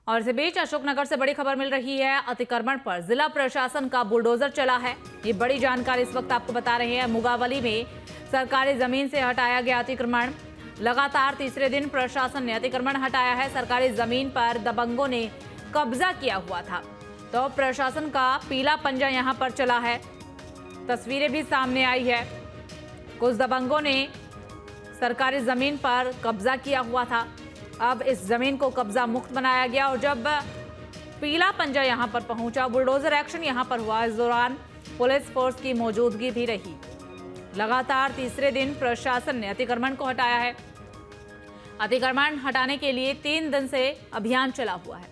और इस बीच अशोकनगर से बड़ी खबर मिल रही है। अतिक्रमण पर जिला प्रशासन का बुलडोजर चला है। ये बड़ी जानकारी इस वक्त आपको बता रहे हैं। मुगावली में सरकारी जमीन से हटाया गया अतिक्रमण। लगातार तीसरे दिन प्रशासन ने अतिक्रमण हटाया है। सरकारी जमीन पर दबंगों ने कब्जा किया हुआ था, तो प्रशासन का पीला पंजा यहां पर चला है। तस्वीरें भी सामने आई है। कुछ दबंगों ने सरकारी जमीन पर कब्जा किया हुआ था। अब इस जमीन को कब्जा मुक्त बनाया गया और जब पीला पंजा यहां पर पहुंचा, बुलडोजर एक्शन यहां पर हुआ। इस दौरान पुलिस फोर्स की मौजूदगी भी रही। लगातार तीसरे दिन प्रशासन ने अतिक्रमण को हटाया है। अतिक्रमण हटाने के लिए 3 दिन से अभियान चला हुआ है।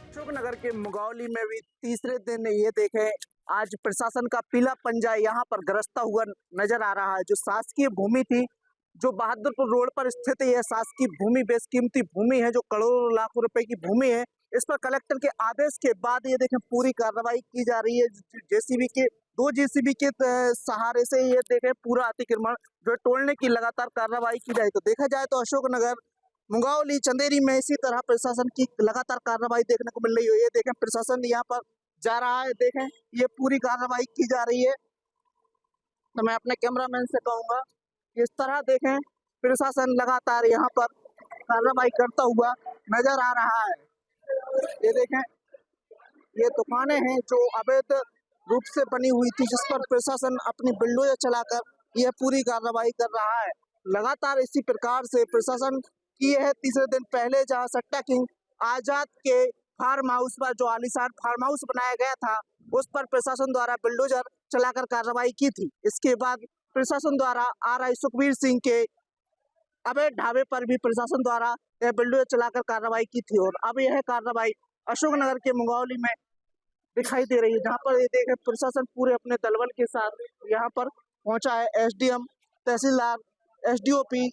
अशोकनगर के मुगावली में भी तीसरे दिन ये देखें, आज प्रशासन का पीला पंजा यहाँ पर गरजता हुआ नजर आ रहा है। जो शासकीय भूमि थी, जो बहादुरपुर रोड पर स्थित यह शासकीय भूमि बेशकीमती भूमि है, जो करोड़ों लाखों रुपए की भूमि है, इस पर कलेक्टर के आदेश के बाद ये देखें पूरी कार्रवाई की जा रही है। जेसीबी के 2 जेसीबी के सहारे से ये देखें पूरा अतिक्रमण जो तोड़ने की लगातार कार्रवाई की जाए। तो देखा जाए तो अशोकनगर, मुगावली, चंदेरी में इसी तरह प्रशासन की लगातार कार्रवाई देखने को मिल रही है। ये देखें प्रशासन यहाँ पर जा रहा है, देखें ये पूरी कार्रवाई की जा रही है। तो मैं अपने कैमरामैन से कहूँगा इस तरह देखें प्रशासन लगातार यहाँ पर कार्रवाई करता हुआ नजर आ रहा है। ये देखें, ये दुकानें हैं जो अवैध रूप से बनी हुई थी, जिस पर प्रशासन अपनी बुलडोजर चलाकर यह पूरी कार्रवाई कर रहा है। लगातार इसी प्रकार से प्रशासन की है तीसरे दिन पहले जहां सट्टा किंग आजाद के फार्म हाउस पर जो आलीशान फार्म हाउस बनाया गया था, उस पर प्रशासन द्वारा बुलडोजर चलाकर कार्रवाई की थी। इसके बाद प्रशासन द्वारा आरआई सुखबीर सिंह के अवैध ढाबे पर भी प्रशासन द्वारा यह बुलडोजर चलाकर कार्रवाई की थी। और अब यह कार्रवाई अशोकनगर के मुगावली में दिखाई दे रही है, जहाँ पर ये देखें प्रशासन पूरे अपने दलबल के साथ यहाँ पर पहुंचा है। एसडीएम, तहसीलदार, एसडीओपी,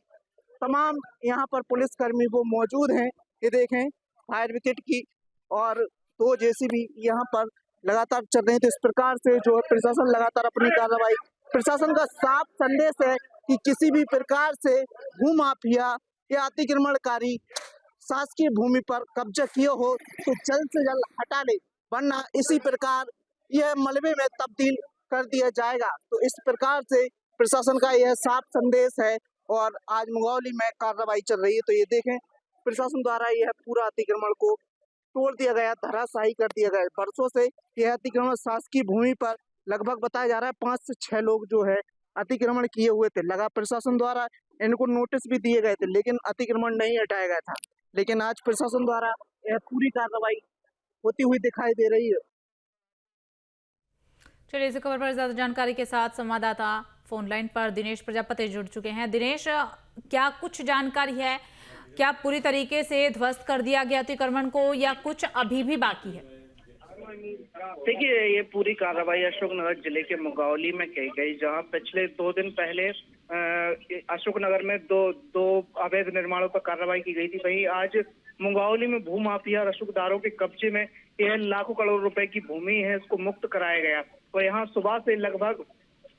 तमाम यहाँ पर पुलिसकर्मी वो मौजूद हैं। ये देखें फायर ब्रिगेड की और 2 जेसीबी यहाँ पर लगातार चल रही है। तो इस प्रकार से जो है प्रशासन लगातार अपनी कार्रवाई, प्रशासन का साफ संदेश है कि किसी भी प्रकार से भूमाफिया या अतिक्रमणकारी शासकीय भूमि पर कब्जा किए हो तो जल्द से जल्द हटा ले, वरना इसी प्रकार यह मलबे में तब्दील कर दिया जाएगा। तो इस प्रकार से प्रशासन का यह साफ संदेश है और आज मुगावली में कार्रवाई चल रही है। तो ये देखें प्रशासन द्वारा यह पूरा अतिक्रमण को तोड़ दिया गया, धराशायी कर दिया गया। वर्षों से यह अतिक्रमण शासकीय भूमि पर लगभग बताया जा रहा है 5 से 6 लोग जो है अतिक्रमण किए हुए थे। लगा प्रशासन द्वारा इनको नोटिस भी दिए गए थे, लेकिन अतिक्रमण नहीं हटाया गया था। लेकिन आज प्रशासन द्वारा यह पूरी कार्रवाई होती हुई दिखाई दे रही है। चलिए, इस खबर पर ज्यादा जानकारी के साथ संवाददाता फोन लाइन पर दिनेश प्रजापति जुड़ चुके हैं। दिनेश, क्या कुछ जानकारी है? क्या पूरी तरीके से ध्वस्त कर दिया गया अतिक्रमण को या कुछ अभी भी बाकी है? देखिए, ये पूरी कार्रवाई अशोकनगर जिले के मुगावली में की गई, जहां पिछले 2 दिन पहले अशोकनगर में दो अवैध निर्माणों पर कार्रवाई की गई थी। वहीं आज मुगावली में भूमाफिया रसूखदारों के कब्जे में यह लाखों करोड़ रुपए की भूमि है, इसको मुक्त कराया गया। तो यहाँ सुबह से लगभग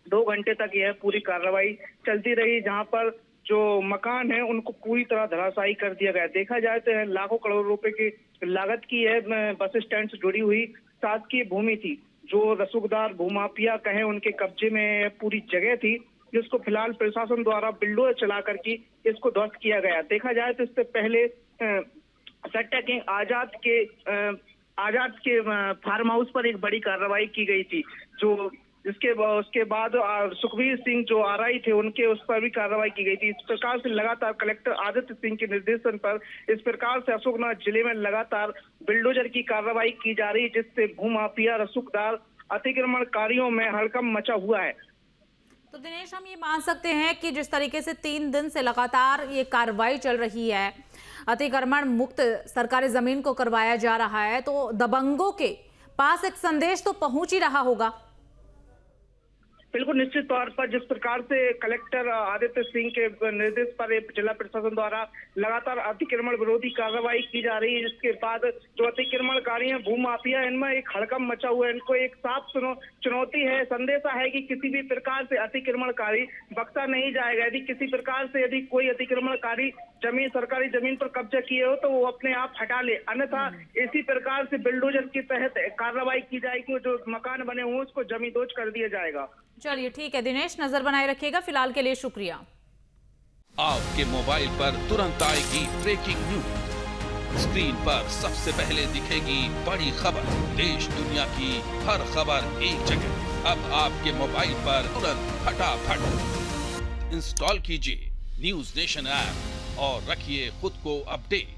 2 घंटे तक यह पूरी कार्रवाई चलती रही, जहां पर जो मकान है उनको पूरी तरह धराशायी कर दिया गया। देखा जाए तो लाखों करोड़ रुपए की लागत की है बस स्टैंड से जुड़ी हुई शासकीय भूमि थी, जो रसूखदार भूमाफिया कहे उनके कब्जे में पूरी जगह थी, जिसको फिलहाल प्रशासन द्वारा बुलडोजर चला करके इसको ध्वस्त किया गया। देखा जाए तो इससे पहले सट्टा किंग आजाद के फार्म हाउस पर एक बड़ी कार्रवाई की गई थी, जो उसके बाद सुखबीर सिंह जो आरआई थे उनके उस पर भी कार्रवाई की गई थी। इस प्रकार से लगातार कलेक्टर आदित्य सिंह के निर्देशन पर इस प्रकार से अशोकनगर जिले में लगातार बुलडोजर की कार्रवाई की जा रही है, जिससे भूमाफिया रसूखदार अतिक्रमणकारियों में हड़कंप मचा हुआ है। तो दिनेश, हम ये मान सकते हैं कि जिस तरीके से 3 दिन से लगातार ये कार्रवाई चल रही है, अतिक्रमण मुक्त सरकारी जमीन को करवाया जा रहा है, तो दबंगों के पास एक संदेश तो पहुंच ही रहा होगा। बिल्कुल निश्चित तौर पर जिस प्रकार से कलेक्टर आदित्य सिंह के निर्देश पर जिला प्रशासन द्वारा लगातार अतिक्रमण विरोधी कार्रवाई की जा रही है, जिसके बाद जो अतिक्रमणकारी हैं, भूमाफिया, इनमें एक हड़कंप मचा हुआ है। इनको एक साफ चुनौती है, संदेशा है कि किसी भी प्रकार से अतिक्रमणकारी बख्शा नहीं जाएगा। यदि कोई अतिक्रमणकारी सरकारी जमीन पर कब्जा किए हो तो वो अपने आप हटा ले, अन्यथा इसी प्रकार से बुलडोजर के तहत कार्रवाई की जाएगी। जो मकान बने हुए उसको जमींदोज कर दिया जाएगा। चलिए ठीक है दिनेश, नजर बनाए रखिएगा। फिलहाल के लिए शुक्रिया। आपके मोबाइल पर तुरंत आएगी ब्रेकिंग न्यूज। स्क्रीन पर सबसे पहले दिखेगी बड़ी खबर। देश दुनिया की हर खबर एक जगह। अब आपके मोबाइल पर तुरंत फटाफट इंस्टॉल कीजिए न्यूज नेशन ऐप और रखिए खुद को अपडेट।